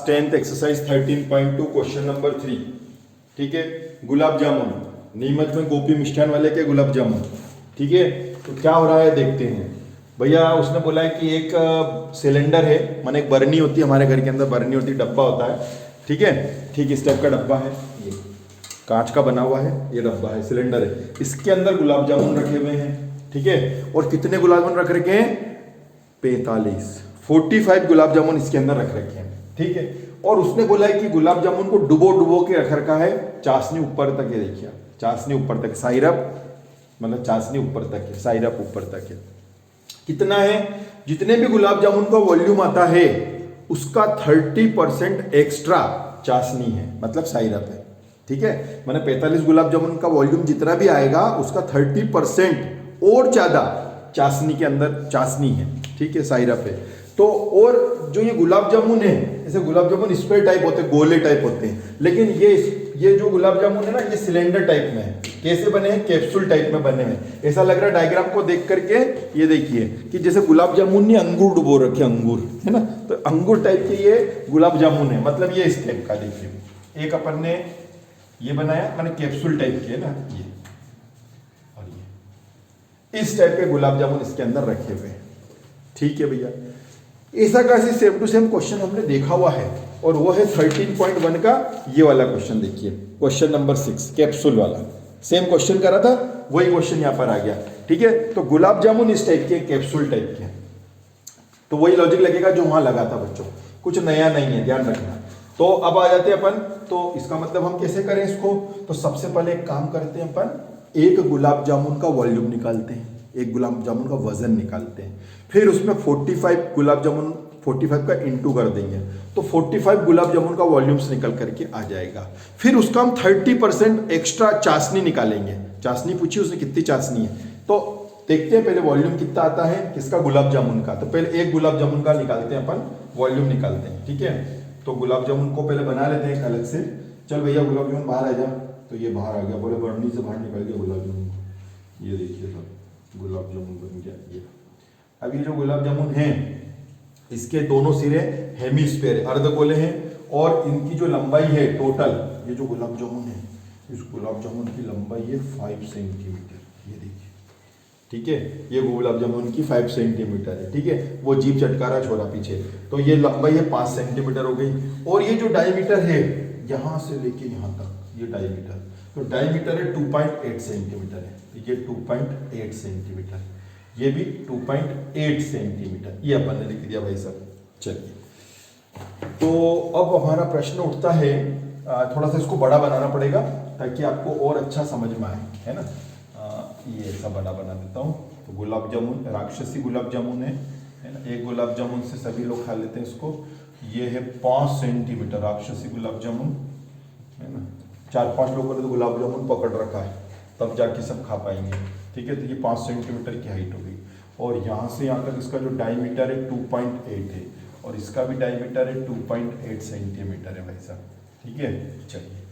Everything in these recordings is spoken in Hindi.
10th exercise 13.2 question number 3। ठीक है, गुलाब जामुन नीमच में गोपी मिष्ठान वाले के गुलाब जामुन। ठीक है, तो क्या हो रहा है देखते हैं। भैया उसने बोला है कि एक सिलेंडर है, माने एक बर्नी होती है हमारे घर के अंदर, बर्नी होती है, डब्बा होता है। ठीक है, ठीक इस टाइप का डब्बा है, ये कांच का बना हुआ है, ये डब्बा है, सिलेंडर है, इसके अंदर गुलाब जामुन रखे हुए हैं। ठीक है, और कितने गुलाब जामुन रख रखे हैं? 45 गुलाब जामुन इसके अंदर रख रखे हैं। ठीक है, और उसने बोला है कि गुलाब जामुन को डुबो डुबो के रख रखा है, चाशनी ऊपर तक है। देखिए चाशनी ऊपर तक, साइरप मतलब चाशनी ऊपर तक है, साइरप ऊपर तक है। कितना है? जितने भी गुलाब जामुन का वॉल्यूम आता है उसका 30% एक्स्ट्रा चाशनी है, मतलब साइरप है। ठीक है, मैंने 45 गुलाब जामुन का वॉल्यूम जितना भी आएगा उसका 30% और ज्यादा चाशनी के अंदर चाशनी है। ठीक है, साइरप है। तो और जो ये गुलाब जामुन है, ऐसे गुलाब जामुन स्पेयर टाइप होते हैं, गोले टाइप होते हैं, लेकिन ये जो गुलाब जामुन है ना, ये सिलेंडर टाइप में है। कैसे बने हैं? कैप्सूल टाइप में बने हैं। ऐसा लग रहा है डायग्राम को देख करके, ये देखिए कि जैसे गुलाब जामुन ने अंगूर डुबो रखे, अंगूर है ना, तो अंगूर टाइप के ये गुलाब जामुन है, मतलब ये इस टाइप का। देखिए एक अपन ने ये बनाया, मैंने कैप्सूल टाइप के है ना, ये और ये इस टाइप के गुलाब जामुन इसके अंदर रखे हुए हैं। ठीक है भैया, ऐसा कैसे सेम टू सेम क्वेश्चन हमने देखा हुआ है, और वो है 13.1 का ये वाला क्वेश्चन। देखिए क्वेश्चन नंबर 6 कैप्सूल वाला, सेम क्वेश्चन करा था, वही क्वेश्चन यहाँ पर आ गया। ठीक है, तो गुलाब जामुन इस टाइप के, कैप्सूल टाइप के, तो वही लॉजिक लगेगा जो वहां लगा था बच्चों, कुछ नया नहीं है, ध्यान रखना। तो अब आ जाते हैं अपन, तो इसका मतलब हम कैसे करें इसको? तो सबसे पहले एक काम करते हैं अपन, एक गुलाब जामुन का वॉल्यूम निकालते हैं, एक गुलाब जामुन का वजन निकालते हैं, फिर उसमें 45 गुलाब जामुन 45 का इंटू कर देंगे, तो 45 गुलाब जामुन का वॉल्यूम्स निकल करके आ जाएगा। फिर उसका हम 30% एक्स्ट्रा चाशनी निकालेंगे। चाशनी पूछी उसने कितनी चाशनी है, तो देखते हैं पहले वॉल्यूम कितना आता है किसका, गुलाब जामुन का। तो पहले एक गुलाब जामुन का निकालते हैं अपन, वॉल्यूम निकालते हैं। ठीक है, तो गुलाब जामुन को पहले बना लेते हैं एक अलग से। चल भैया गुलाब जामुन बाहर आ जा, तो ये बाहर आ गया, बोले बर्नी से बाहर निकल गया गुलाब जामुन। ये देखिए सब गुलाब जामुन बन गया ये। अब ये जो गुलाब जामुन है, इसके दोनों सिरे हेमिस्फेयर अर्धगोले हैं, और इनकी जो लंबाई है टोटल, ये जो गुलाब जामुन है, इस गुलाब जामुन की लंबाई है 5 सेंटीमीटर। ये देखिए, ठीक है, ये गुलाब जामुन की 5 सेंटीमीटर है। ठीक है, वो जीभ चटका रहा छोरा पीछे, तो ये लंबाई है 5 सेंटीमीटर हो गई। और ये जो डायमीटर है यहां से लेके यहां तक, ये डायमीटर, तो डायमीटर है 2.8 सेंटीमीटर है, तो ये 2.8 सेंटीमीटर, ये भी 2.8 सेंटीमीटर, ये अपन ने लिख दिया भाई साहब। चलिए, तो अब हमारा प्रश्न उठता है, थोड़ा सा इसको बड़ा बनाना पड़ेगा ताकि आपको और अच्छा समझ में आए, है ना। ये ऐसा बड़ा बना देता हूँ। तो गुलाब जामुन राक्षसी गुलाब जामुन है ना, एक गुलाब जामुन से सभी लोग खा लेते हैं इसको। ये है 5 सेंटीमीटर राक्षसी गुलाब जामुन, है ना। 4-5 लोगों ने तो गुलाब जामुन पकड़ रखा है, तब जाके सब खा पाएंगे। ठीक है, तो ये 5 सेंटीमीटर की हाइट हो गई, और यहाँ से यहाँ तक इसका जो डायमीटर है 2.8 है, और इसका भी डायमीटर है 2.8 सेंटीमीटर है भाई साहब। ठीक है, चलिए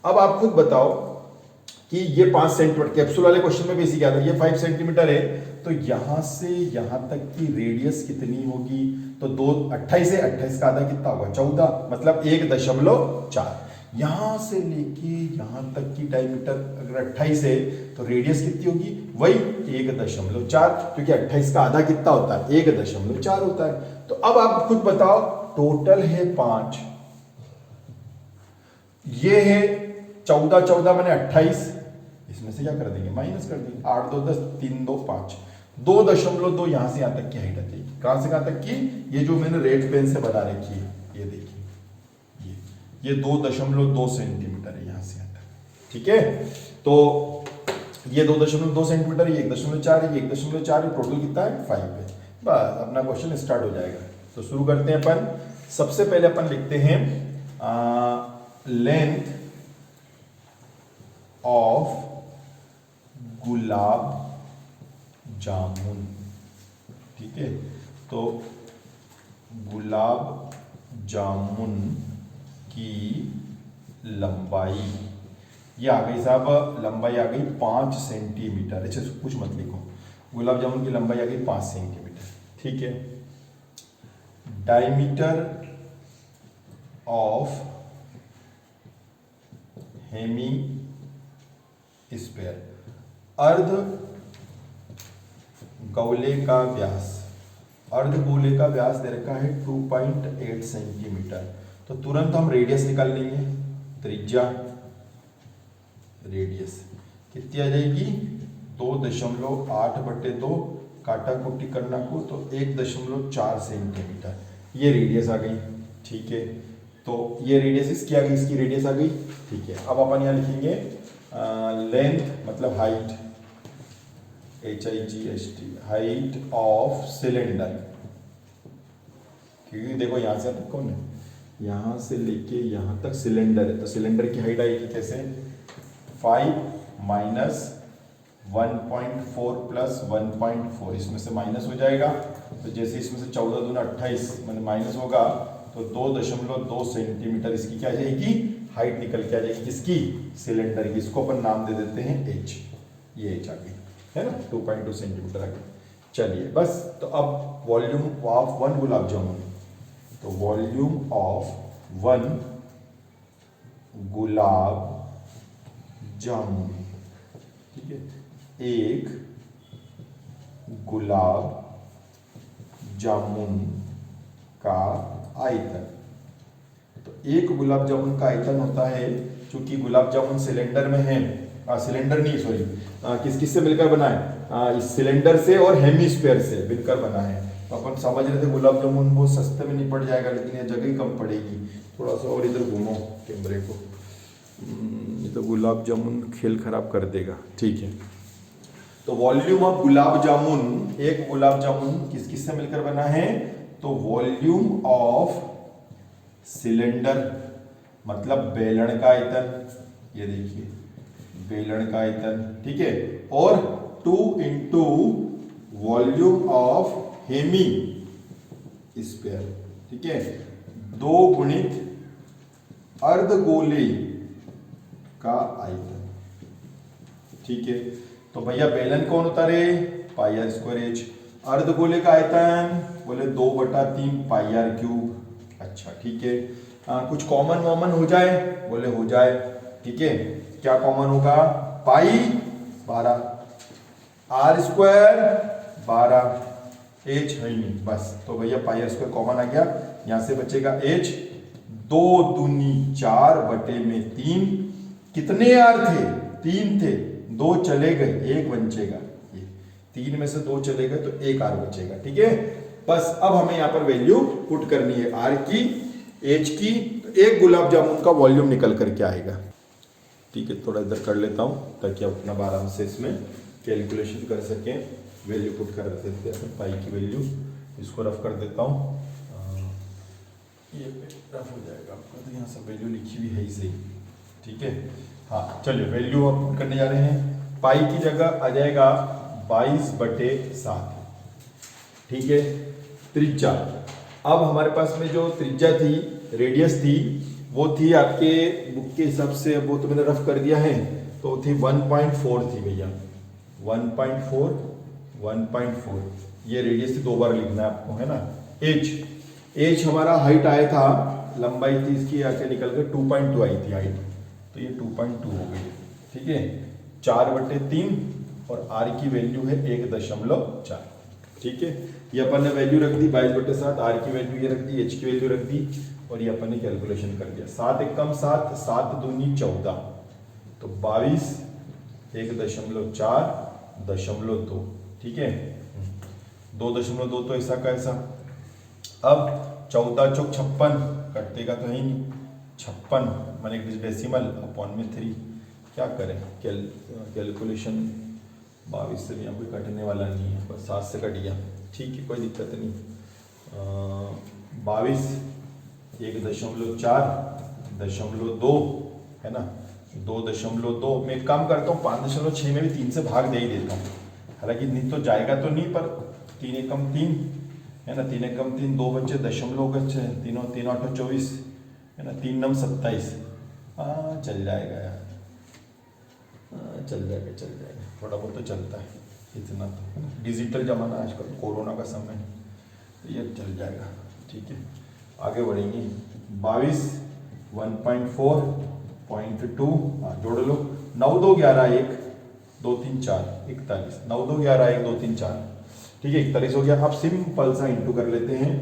अब आप खुद बताओ कि ये 5 सेंटीमीटर, कैप्सूल वाले क्वेश्चन में भी इसी क्या था, ये 5 सेंटीमीटर है, तो यहां से यहां तक की रेडियस कितनी होगी? तो 28 से 28 का आधा कितना होगा? 14, मतलब 1.4। यहां से लेके यहां तक की डायमीटर अगर 28 है तो रेडियस कितनी होगी? वही 1.4, क्योंकि 28 का आधा कितना होता है? 1.4 होता है। तो अब आप खुद बताओ, टोटल है 5, ये है 14 मैंने 28, इसमें से क्या कर देंगे? माइनस कर देंगे। 8 2 10, 3 2 5, 2.2 यहां से यहां तक की हाइट आती है। कहां से कहां तक की? ये जो मैंने रेड पेन से बना रखी है, ये देखिए, ये 2.2 सेंटीमीटर है यहां से यहां तक। ठीक है, तो ये 2.2 सेंटीमीटर, ये 1.4 है, ये 1.4 है, टोटल कितना है? 5 है। बस अपना क्वेश्चन स्टार्ट हो जाएगा। तो शुरू करते हैं अपन। सबसे पहले अपन लिखते हैं लेंथ ऑफ गुलाब जामुन। ठीक है, तो गुलाब जामुन की लंबाई, ये आ गई साहब, लंबाई आ गई 5 सेंटीमीटर। अच्छा कुछ मत लिखो, गुलाब जामुन की लंबाई आ गई 5 सेंटीमीटर। ठीक है, डायमीटर ऑफ हेमी स्फीयर, अर्ध गोले का व्यास, अर्ध गोले का व्यास दे रखा है 2.8 सेंटीमीटर। तो तुरंत हम रेडियस निकाल लेंगे, त्रिज्या रेडियस कितनी आ जाएगी 2.8/2, काटा कुटी करना को तो 1.4 सेंटीमीटर, ये रेडियस आ गई। ठीक है, तो ये रेडियस इसकी आ गई, इसकी रेडियस आ गई। ठीक है, अब अपन यहाँ लिखेंगे लेंथ मतलब height, HIGHT, height of cylinder, क्योंकि देखो यहां से तक कौन है, यहां से लेके यहां तक सिलेंडर है, तो सिलेंडर की हाइट आएगी कैसे 5 माइनस 1.4 प्लस 1.4, इसमें से माइनस हो जाएगा, तो जैसे इसमें से 14 दूना 28 मैंने माइनस होगा तो 2.2 सेंटीमीटर इसकी क्या आ जाएगी हाइट निकल के आ जाएगी, किसकी सिलेंडर की। इसको अपन नाम दे देते हैं H, ये H आ गई है ना, 2.2 सेंटीमीटर आ गई। चलिए बस, तो अब वॉल्यूम ऑफ 1 गुलाब जामुन, तो वॉल्यूम ऑफ 1 गुलाब जामुन, ठीक है, एक गुलाब जामुन का आयतन, तो एक गुलाब जामुन का आयतन होता है, चूंकि गुलाब जामुन सिलेंडर में है, सिलेंडर नहीं सॉरी, किस किस से मिलकर बना है, इस सिलेंडर से और हेमीस्फीयर से मिलकर बना है। तो अपन समझ रहे थे गुलाब जामुन वो सस्ते में नहीं पड़ जाएगा, लेकिन ये जगह ही कम पड़ेगी। थोड़ा सा और इधर घूमो कैमरे को, ये तो गुलाब जामुन खेल खराब कर देगा। ठीक है, तो वॉल्यूम ऑफ गुलाब जामुन, एक गुलाब जामुन किस किस से मिलकर बना है, तो वॉल्यूम ऑफ सिलेंडर मतलब बेलन का आयतन, ये देखिए बेलन का आयतन, ठीक है, और 2 into volume of hemisphere, ठीक है, 2 गुणित अर्धगोले का आयतन। ठीक है, तो भैया बेलन कौन होता रे, पाई आर स्क्वायर एच, अर्धगोले का आयतन बोले 2/3 पाई आर क्यूब। अच्छा ठीक है, कुछ कॉमन वॉमन हो जाए, बोले हो जाए। ठीक है, क्या कॉमन होगा, पाई 12, आर स्क्वायर 12, एच है ही नहीं, बस तो भैया पाई आर स्क्वायर कॉमन आ गया, यहां से बचेगा एच, 2 दूनी 4/3, कितने आर थे, 3 थे, 2 चले गए, 1 बचेगा, ये 3 में से 2 चले गए तो 1 आर बचेगा। ठीक है, बस अब हमें यहाँ पर वैल्यू पुट करनी है आर की, एच की, तो एक गुलाब जामुन का वॉल्यूम निकल करके आएगा। ठीक है, थोड़ा इधर कर लेता हूँ ताकि आप अपना आराम से इसमें कैलकुलेशन कर सकें। वैल्यू पुट कर देते हैं, पाई की वैल्यू, इसको रफ कर देता हूँ, ये रफ हो जाएगा आपका, तो यहाँ सब वैल्यू लिखी हुई है ही सही। ठीक है, हाँ चलिए वैल्यू आप पुट करने जा रहे हैं, पाई की जगह आ जाएगा 22/7। ठीक है, त्रिज्या, अब हमारे पास में जो त्रिज्या थी, रेडियस थी, वो थी आपके बुक के हिसाब से, वो तो मैंने रफ कर दिया है, तो थी 1.4 थी भैया, 1.4, ये रेडियस थी, 2 बार लिखना है आपको, है ना। एच हमारा हाइट आया था, लंबाई थी इसकी आके निकल कर 2.2 आई थी हाइट, तो ये 2.2 हो गई। ठीक है, 4/3 और आर की वैल्यू है 1.4। ठीक है, ये अपन ने वैल्यू रख दी 22/7, आर की वैल्यू ये रख दी, एच की वैल्यू रख दी, और ये अपन ने कैलकुलेशन कर दिया। 7 एकम 7, 7 दूनी 14, तो 22, 1.4.2। ठीक है, 2.2 तो ऐसा का ऐसा। अब 14 चौक 56, कटने का तो है ही नहीं, 56 मैंने डेसिमल अपॉन में 3, क्या करें कैलकुलेशन, 22 से भी यहाँ कोई कटने वाला नहीं है, बस 7 से कट गया। ठीक है, कोई दिक्कत नहीं। 22, 1.4.2 है ना, 2.2 मैं एक काम करता हूँ, 5.6 में भी 3 से भाग दे ही देता हूँ, हालांकि नहीं तो जाएगा तो नहीं, पर 3 एकम 3 है ना, 3 एकम 3, 2 बच्चे दशमलव बच्चे, 3 8 24 है ना, 3 9 27, चल जाएगा यार, चल जाएगा, थोड़ा बहुत तो चलता है, इतना तो डिजिटल जमाना आजकल, कोरोना का समय, तो ये चल जाएगा। ठीक है, आगे बढ़ेंगे, 22 1.4 0.2 जोड़ लो 9 2 11 1 2 3 4 41 9 2 11 1 2 3 4 ठीक है 41 हो गया। अब सिंपल सा इंटू कर लेते हैं।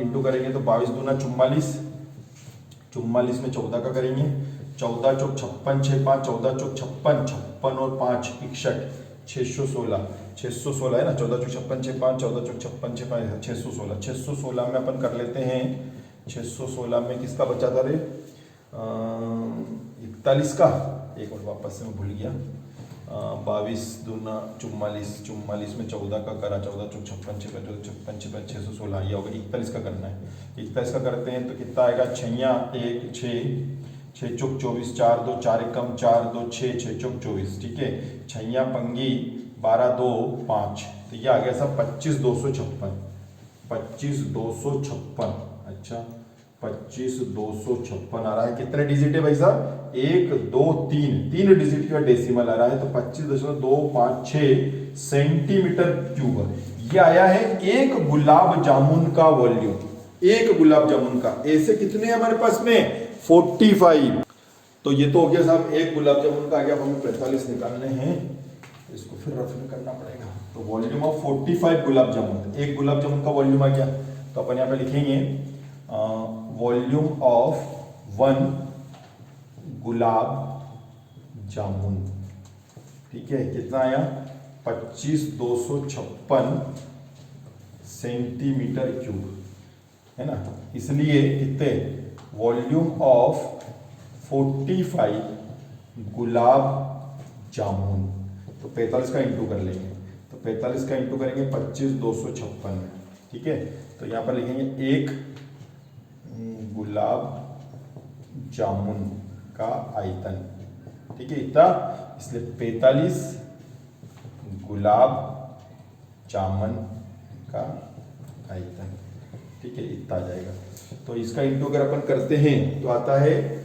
इंटू करेंगे तो 22 दूना 44, 44 में 14 का करेंगे 14 चौक 56 6 5 14 चौक 56 56 और 5 61 616 616 है ना 14 चौक 56 6 5 14 चौक 56 6 5 616 616 में अपन कर लेते हैं 616 में किसका बचा था रे 41 का एक और वापस से मैं भूल गया 22 दूना 44 44 में 14 का करा 14 चौक 56 56 56 616 ये होगा 41 का करना है 41 का करते हैं तो कितना आएगा 6 1 6 चौक 24 4 2 4 एकम 4 2 6 6 चौक 24 ठीक है 6 पंगी 12 2 5 तो ये आ गया सब 25 256 25 256 अच्छा 25 256 आ रहा है। कितने डिजिट है भाई साहब 1 2 3 डिजिट का डेसिमल आ रहा है तो 25.256 सेंटीमीटर क्यूब ये आया है एक गुलाब जामुन का वॉल्यूम। एक गुलाब जामुन का ऐसे कितने हैं हमारे पास में 45। तो ये तो हो गया साहब एक गुलाब जामुन का आ गया। अब हमें 45 निकालने हैं इसको फिर रफ में करना पड़ेगा। तो वॉल्यूम ऑफ 45 गुलाब जामुन एक गुलाब जामुन का वॉल्यूम आ गया। तो अपन यहाँ पे लिखेंगे वॉल्यूम ऑफ 1 गुलाब जामुन ठीक है कितना आया 25 256 सेंटीमीटर क्यूब है ना। इसलिए कितने वॉल्यूम ऑफ 45 गुलाब जामुन तो 45 का इंटू कर लेंगे तो 45 का इंटू करेंगे 25 256 में ठीक है। तो यहाँ पर लिखेंगे एक गुलाब जामुन का आयतन ठीक है इतना इसलिए 45 गुलाब जामुन का आयतन ठीक है इतना आ जाएगा। तो इसका इंटू अगर अपन करते हैं तो आता है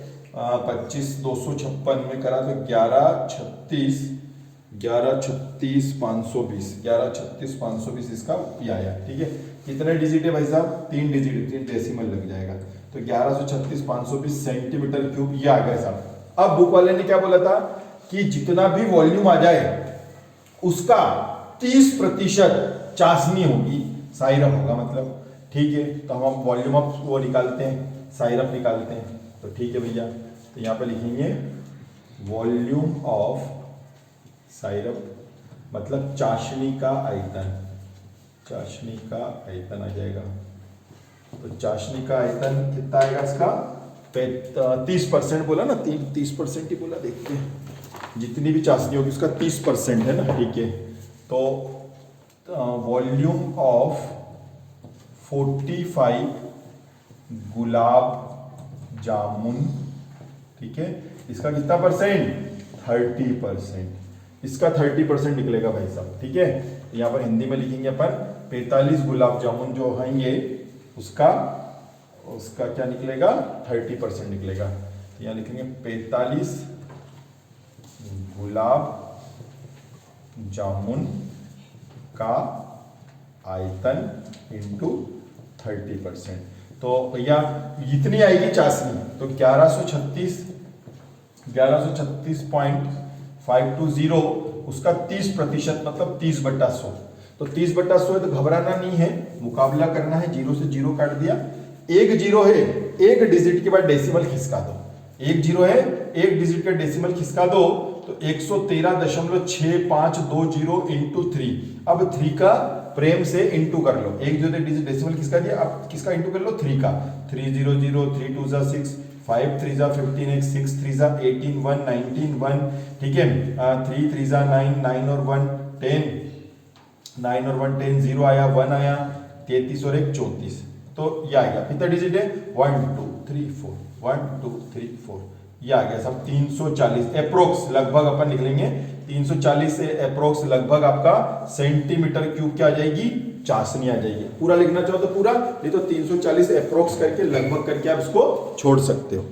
25 256 में करा तो 11 36 520 इसका ये आया ठीक है। कितने डिजिट है भाई साहब 3 डिजिट 3 डेसिमल लग जाएगा तो 1136 520 सेंटीमीटर क्यूब ये आ गया साहब। अब बुक वाले ने क्या बोला था कि जितना भी वॉल्यूम आ जाए उसका 30% चाशनी होगी साइरप होगा मतलब ठीक है। तो हम वॉल्यूम ऑफ वो निकालते हैं साइरप निकालते हैं तो ठीक है भैया। तो यहाँ पे लिखेंगे वॉल्यूम ऑफ साइरप मतलब चाशनी का आयतन आ जाएगा। तो चाशनी का आयतन कितना आएगा इसका 30% बोला ना 30% ही बोला देखते हैं जितनी भी चाशनी होगी उसका 30% है ना ठीक है। तो वॉल्यूम ऑफ 45 गुलाब जामुन ठीक है इसका कितना परसेंट 30% इसका 30% निकलेगा भाई साहब ठीक है। यहाँ पर हिंदी में लिखेंगे अपन 45 गुलाब जामुन जो होंगे उसका क्या निकलेगा 30% निकलेगा। तो यहाँ लिखेंगे 45 गुलाब जामुन का आयतन इंटू 30%। तो भैया इतनी आएगी चाशनी तो 1136.520 उसका 30% मतलब 30/100। तो 30/100 है तो घबराना नहीं है मुकाबला करना है 0 से 0 काट दिया। एक 0 है एक डिजिट के बाद डेसिमल खिसका दो एक 0 है एक डिजिट का डेसिमल खिसका दो तो 113.6520 इंटू 3। अब 3 का प्रेम से इंटू कर लो एक जो डिजिट डेसिमल खिसका दिया अब किसका इंटू कर लो 3 का 300 3 2 6 5 3 15 6 3 18 1 19 1 ठीक है 3 3 9 9 और 1 10 9 और 1 10 0 आया 1 आया 33 और 1 34। तो ये आ गया कितना डिजिट है 1 2 3 4 1 2 3 4 ये आ गया सब 340 अप्रोक्स लगभग अपन निकलेंगे 340 से अप्रोक्स लगभग आपका सेंटीमीटर क्यूब क्या आ जाएगी चाशनी आ जाएगी। पूरा लिखना चाहो तो पूरा नहीं तो 340 अप्रोक्स करके लगभग करके आप इसको छोड़ सकते हो।